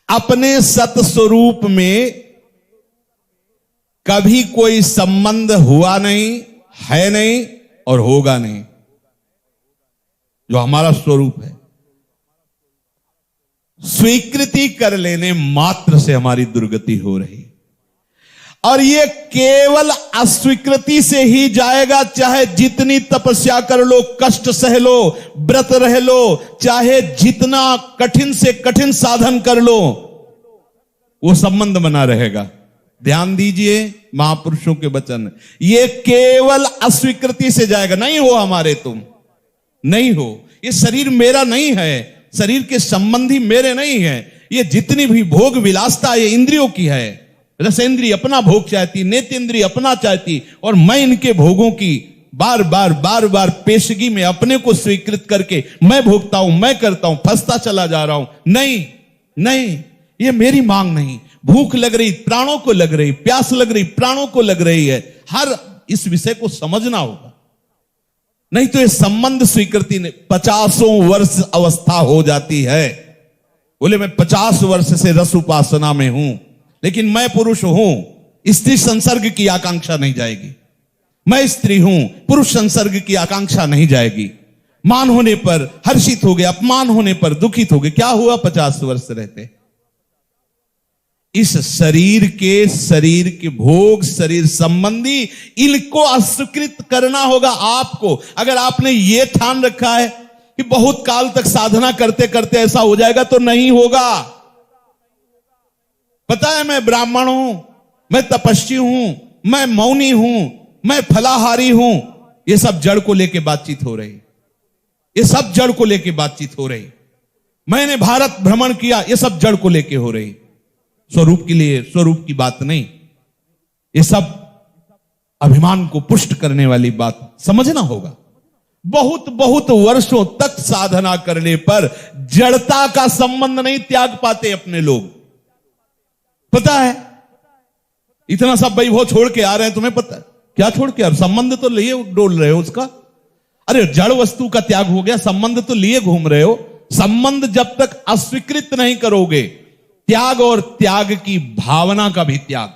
अपने सत स्वरूप में कभी कोई संबंध हुआ नहीं, है नहीं और होगा नहीं, जो हमारा स्वरूप है। स्वीकृति कर लेने मात्र से हमारी दुर्गति हो रही, और ये केवल अस्वीकृति से ही जाएगा। चाहे जितनी तपस्या कर लो, कष्ट सह लो, व्रत रह लो, चाहे जितना कठिन से कठिन साधन कर लो, वो संबंध बना रहेगा। ध्यान दीजिए महापुरुषों के वचन, ये केवल अस्वीकृति से जाएगा। नहीं हो हमारे, तुम नहीं हो, ये शरीर मेरा नहीं है, शरीर के संबंधी मेरे नहीं है, ये जितनी भी भोग विलासता ये इंद्रियों की है। रसेंद्रिय अपना भोग चाहती, नेतेंद्रिय अपना चाहती, और मैं इनके भोगों की बार बार पेशगी में अपने को स्वीकृत करके मैं भोगता हूं, मैं करता हूं, फंसता चला जा रहा हूं। नहीं नहीं, ये मेरी मांग नहीं। भूख लग रही, प्राणों को लग रही, प्यास लग रही, प्राणों को लग रही है। हर इस विषय को समझना होगा, नहीं तो ये संबंध स्वीकृति ने 50 वर्ष अवस्था हो जाती है। बोले मैं 50 वर्ष से रस उपासना में हूं, लेकिन मैं पुरुष हूं, स्त्री संसर्ग की आकांक्षा नहीं जाएगी। मैं स्त्री हूं, पुरुष संसर्ग की आकांक्षा नहीं जाएगी। मान होने पर हर्षित हो गए, अपमान होने पर दुखित हो गए। क्या हुआ 50 वर्ष रहते? इस शरीर के भोग, शरीर संबंधी, इनको अस्वीकृत करना होगा आपको। अगर आपने ये ठान रखा है कि बहुत काल तक साधना करते करते ऐसा हो जाएगा, तो नहीं होगा। पता है मैं ब्राह्मण हूं, मैं तपस्वी हूं, मैं मौनी हूं, मैं फलाहारी हूं, ये सब जड़ को लेके बातचीत हो रही, ये सब जड़ को लेके बातचीत हो रही। मैंने भारत भ्रमण किया, ये सब जड़ को लेके हो रही, स्वरूप के लिए, स्वरूप की बात नहीं। ये सब अभिमान को पुष्ट करने वाली बात समझना होगा। बहुत वर्षों तक साधना करने पर जड़ता का संबंध नहीं त्याग पाते अपने लोग। पता है, इतना सब वैभव छोड़ के आ रहे हैं, तुम्हें पता है क्या छोड़ के? अब संबंध तो लिए डोल रहे हो उसका। अरे जड़ वस्तु का त्याग हो गया, संबंध तो लिए घूम रहे हो। संबंध जब तक अस्वीकृत नहीं करोगे, त्याग, और त्याग की भावना का भी त्याग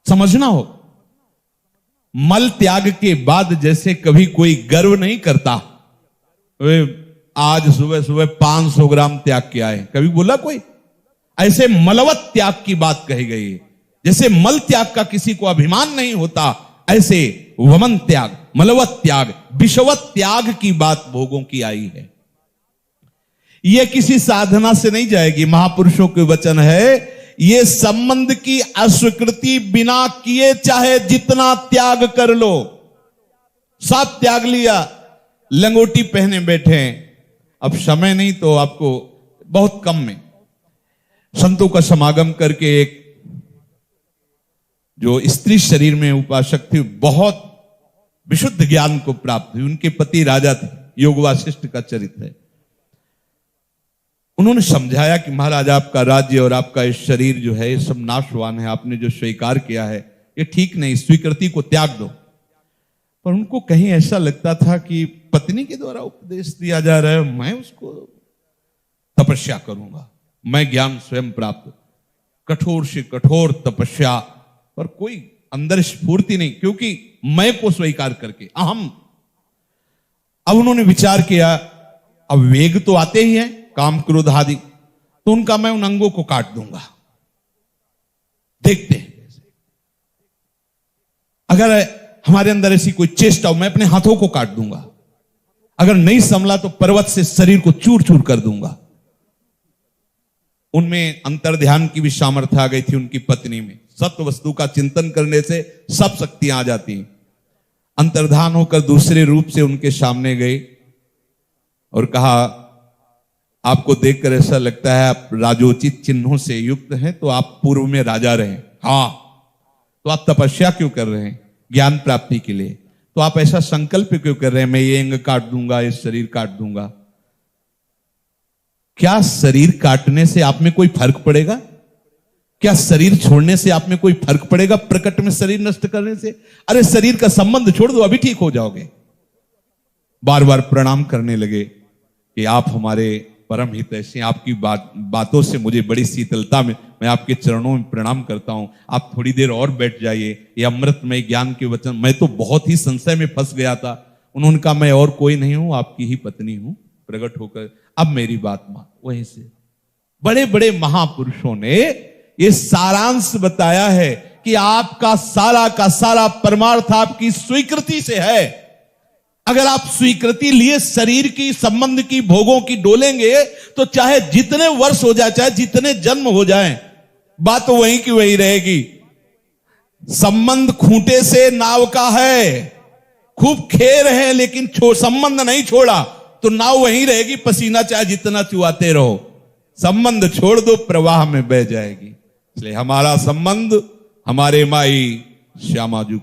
समझना हो। मल त्याग के बाद जैसे कभी कोई गर्व नहीं करता, आज सुबह सुबह 500 ग्राम त्याग किया है, कभी बोला कोई? ऐसे मलवत त्याग की बात कही गई है। जैसे मल त्याग का किसी को अभिमान नहीं होता, ऐसे वमन त्याग, मलवत त्याग, विषवत त्याग की बात भोगों की आई है। यह किसी साधना से नहीं जाएगी। महापुरुषों के वचन है, यह संबंध की अस्वीकृति बिना किए चाहे जितना त्याग कर लो। सब त्याग लिया, लंगोटी पहने बैठे, अब समय नहीं तो आपको बहुत कम में संतों का समागम करके एक जो स्त्री शरीर में उपासक थी, बहुत विशुद्ध ज्ञान को प्राप्त हुई। उनके पति राजा थे, योग वासिष्ठ का चरित्र है। उन्होंने समझाया कि महाराज आपका राज्य और आपका इस शरीर जो है ये सब नाशवान है, आपने जो स्वीकार किया है ये ठीक नहीं, स्वीकृति को त्याग दो। पर उनको कहीं ऐसा लगता था कि पत्नी के द्वारा उपदेश दिया जा रहा है, मैं उसको तपस्या करूंगा, मैं ज्ञान स्वयं प्राप्त, कठोर से कठोर तपस्या, पर कोई अंदर स्फूर्ति नहीं, क्योंकि मैं को स्वीकार करके अहम। अब उन्होंने विचार किया, अब वेग तो आते ही हैं, काम क्रोध आदि, तो उनका मैं उन अंगों को काट दूंगा, देखते हैं। अगर हमारे अंदर ऐसी कोई चेष्टा हो, मैं अपने हाथों को काट दूंगा, अगर नहीं संभला तो पर्वत से शरीर को चूर चूर कर दूंगा। उनमें अंतर ध्यान की भी सामर्थ्य आ गई थी उनकी पत्नी में। सत्य वस्तु का चिंतन करने से सब शक्तियां आ जाती हैं। अंतर्धान होकर दूसरे रूप से उनके सामने गई और कहा, आपको देखकर ऐसा लगता है आप राजोचित चिन्हों से युक्त हैं, तो आप पूर्व में राजा रहे। हाँ, तो आप तपस्या क्यों कर रहे हैं? ज्ञान प्राप्ति के लिए। तो आप ऐसा संकल्प क्यों कर रहे हैं, मैं ये अंग काट दूंगा, ये शरीर काट दूंगा? क्या शरीर काटने से आप में कोई फर्क पड़ेगा? क्या शरीर छोड़ने से आप में कोई फर्क पड़ेगा? प्रकट में शरीर नष्ट करने से? अरे शरीर का संबंध छोड़ दो, अभी ठीक हो जाओगे। बार बार प्रणाम करने लगे कि आप हमारे परम हितैषी, आपकी बातों से मुझे बड़ी शीतलता में, मैं आपके चरणों में प्रणाम करता हूं। आप थोड़ी देर और बैठ जाइए। ये अमृतमय ज्ञान के वचन, मैं तो बहुत ही संशय में फंस गया था। उन्होंने कहा मैं और कोई नहीं हूं, आपकी ही पत्नी हूं प्रकट होकर, अब मेरी बात मान। वहीं से बड़े बड़े महापुरुषों ने ये सारांश बताया है कि आपका सारा का सारा परमार्थ आपकी स्वीकृति से है। अगर आप स्वीकृति लिए शरीर की, संबंध की, भोगों की डोलेंगे तो चाहे जितने वर्ष हो जाए, चाहे जितने जन्म हो जाएं, बात तो वहीं की वहीं रहेगी। संबंध खूंटे से नाव का है, खूब खे रहे हैं लेकिन संबंध नहीं छोड़ा तो नाव वहीं रहेगी, पसीना चाहे जितना चुआते रहो, संबंध छोड़ दो प्रवाह में बह जाएगी। इसलिए हमारा संबंध हमारे माई श्यामा जी